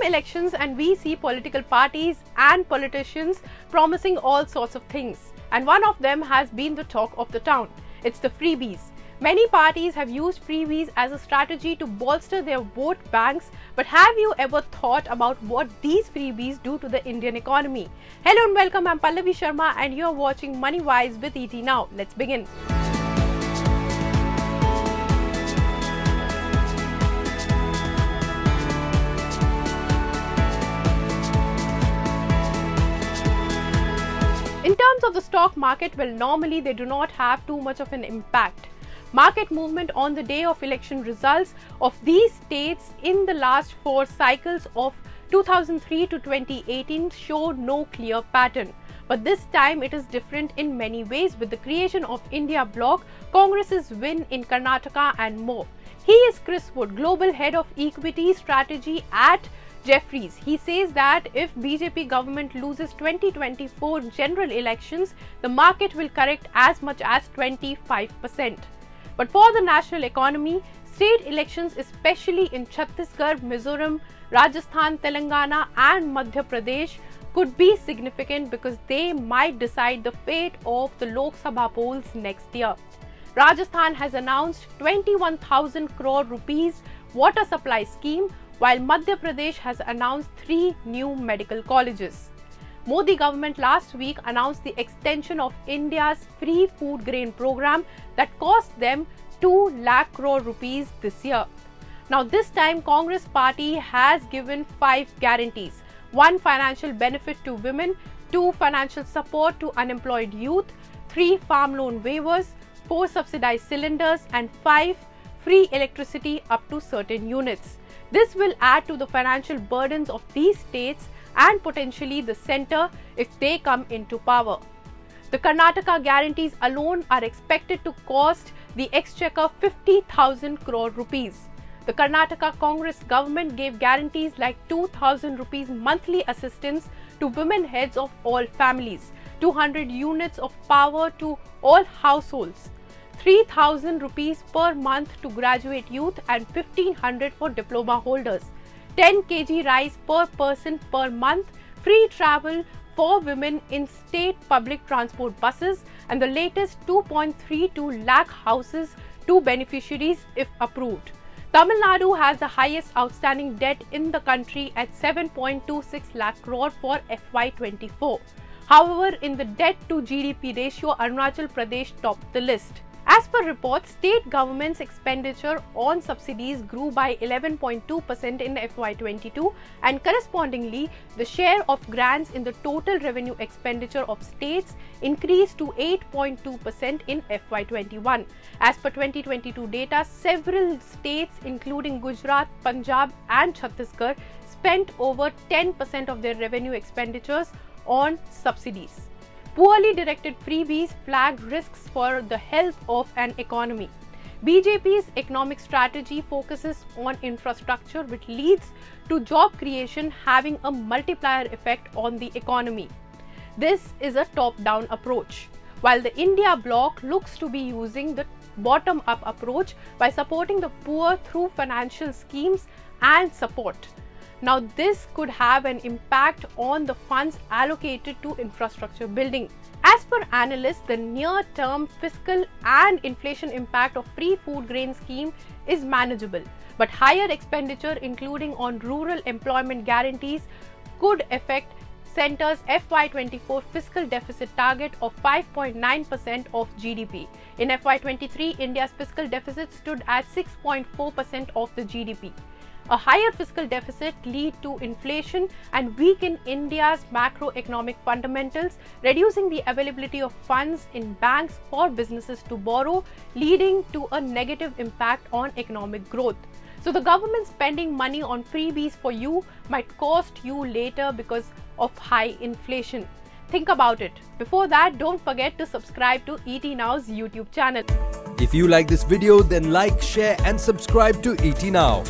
elections and we see political parties and politicians promising all sorts of things. And one of them has been the talk of the town. It's the freebies. Many parties have used freebies as a strategy to bolster their vote banks, but have you ever thought about what these freebies do to the Indian economy? Hello and welcome, I'm Pallavi Sharma and you're watching Money Wise with ET Now. Let's begin. In terms of the stock market, well, normally they do not have too much of an impact. Market movement on the day of election results of these states in the last 4 cycles of 2003 to 2018 showed no clear pattern. But this time it is different in many ways with the creation of India Bloc, Congress's win in Karnataka and more. He is Chris Wood, Global Head of Equity Strategy at Jefferies. He says that if BJP government loses 2024 general elections, the market will correct as much as 25%. But for the national economy, state elections, especially in Chhattisgarh, Mizoram, Rajasthan, Telangana and Madhya Pradesh, could be significant because they might decide the fate of the Lok Sabha polls next year. Rajasthan has announced 21,000 crore rupees water supply scheme, while Madhya Pradesh has announced 3 new medical colleges. Modi government last week announced the extension of India's free food grain program that cost them 2 lakh crore rupees this year. Now this time Congress party has given 5 guarantees: 1 financial benefit to women, 2 financial support to unemployed youth, 3 farm loan waivers, 4 subsidized cylinders and 5 free electricity up to certain units. This will add to the financial burdens of these states and potentially the centre if they come into power. The Karnataka guarantees alone are expected to cost the exchequer 50,000 crore rupees. The Karnataka Congress government gave guarantees like 2,000 rupees monthly assistance to women heads of all families, 200 units of power to all households, 3,000 rupees per month to graduate youth and 1,500 for diploma holders, 10 kg rice per person per month, free travel for women in state public transport buses, and the latest 2.32 lakh houses to beneficiaries if approved. Tamil Nadu has the highest outstanding debt in the country at 7.26 lakh crore for FY24. However, in the debt to GDP ratio, Arunachal Pradesh topped the list. As per reports, state government's expenditure on subsidies grew by 11.2% in FY22 and correspondingly, the share of grants in the total revenue expenditure of states increased to 8.2% in FY21. As per 2022 data, several states including Gujarat, Punjab and Chhattisgarh spent over 10% of their revenue expenditures on subsidies. Poorly directed freebies flagged risks for the health of an economy. BJP's economic strategy focuses on infrastructure, which leads to job creation, having a multiplier effect on the economy. This is a top-down approach, while the India Bloc looks to be using the bottom-up approach by supporting the poor through financial schemes and support. Now, this could have an impact on the funds allocated to infrastructure building. As per analysts, the near-term fiscal and inflation impact of free food grain scheme is manageable, but higher expenditure, including on rural employment guarantees, could affect Centre's FY24 fiscal deficit target of 5.9% of GDP. In FY23, India's fiscal deficit stood at 6.4% of the GDP. A higher fiscal deficit lead to inflation and weaken India's macroeconomic fundamentals, reducing the availability of funds in banks for businesses to borrow, leading to a negative impact on economic growth. So the government spending money on freebies for you might cost you later because of high inflation. Think about it. Before that, don't forget to subscribe to ET Now's YouTube channel. If you like this video, then like, share and subscribe to ET Now.